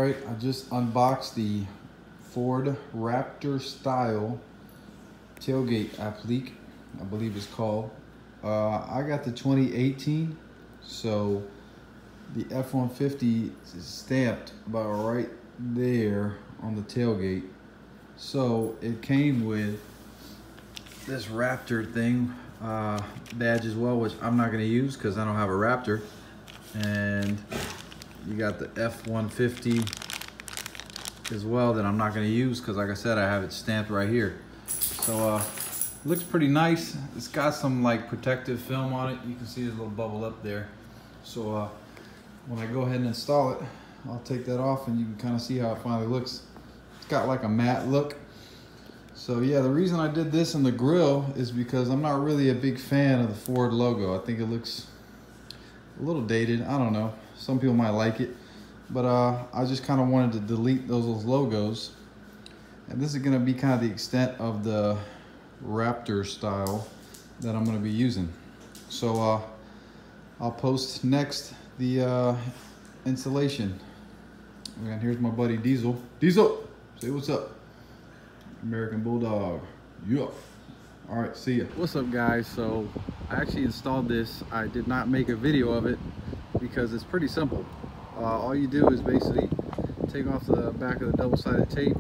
right, I just unboxed the Ford Raptor Style tailgate applique, I believe it's called. I got the 2018, so the F-150 is stamped about right there on the tailgate. So it came with this Raptor thing badge as well, which I'm not going to use because I don't have a Raptor. And you got the F-150 as well that I'm not going to use because, like I said, I have it stamped right here. So looks pretty nice. It's got some like protective film on it. You can see there's a little bubble up there. So when I go ahead and install it, I'll take that off and you can kind of see how it finally looks. It's got like a matte look. So yeah, the reason I did this in the grill is because I'm not really a big fan of the Ford logo. I think it looks a little dated. I don't know. Some people might like it, but I just kind of wanted to delete those logos. And this is going to be kind of the extent of the Raptor style that I'm going to be using. So I'll post next the installation. And here's my buddy Diesel. Diesel, say what's up. American Bulldog. Yeah. All right, see ya. What's up, guys? So I actually installed this. I did not make a video of it because it's pretty simple. All you do is basically take off the back of the double-sided tape,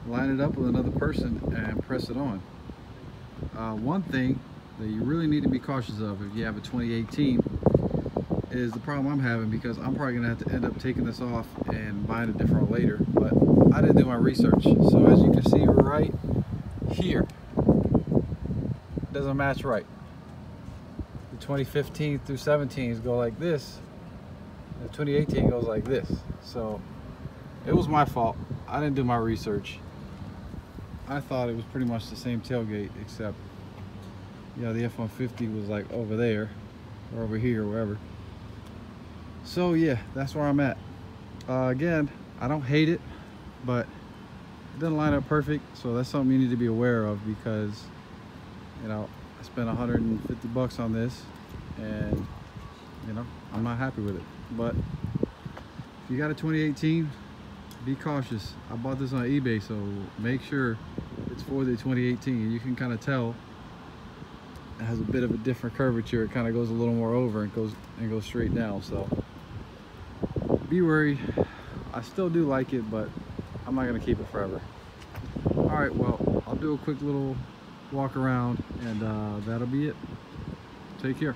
line it up with another person, and press it on. One thing that you really need to be cautious of if you have a 2018 is the problem I'm having, because I'm probably gonna have to end up taking this off and buying a different one later, but I didn't do my research. So as you can see right here, it doesn't match right. The 2015 through 17s go like this. The 2018 goes like this. So it was my fault. I didn't do my research. I thought it was pretty much the same tailgate, except yeah, the F-150 was like over there or over here, wherever. So yeah, that's where I'm at. Again, I don't hate it, but it doesn't line up perfect. So that's something you need to be aware of, because you know, I spent 150 bucks on this and you know, I'm not happy with it. But if you got a 2018, be cautious. I bought this on eBay, so make sure it's for the 2018. You can kind of tell it has a bit of a different curvature. It kind of goes a little more over and goes straight down. So be wary. I still do like it, but I'm not gonna keep it forever. All right, well, I'll do a quick little walk around, and that'll be it. Take care.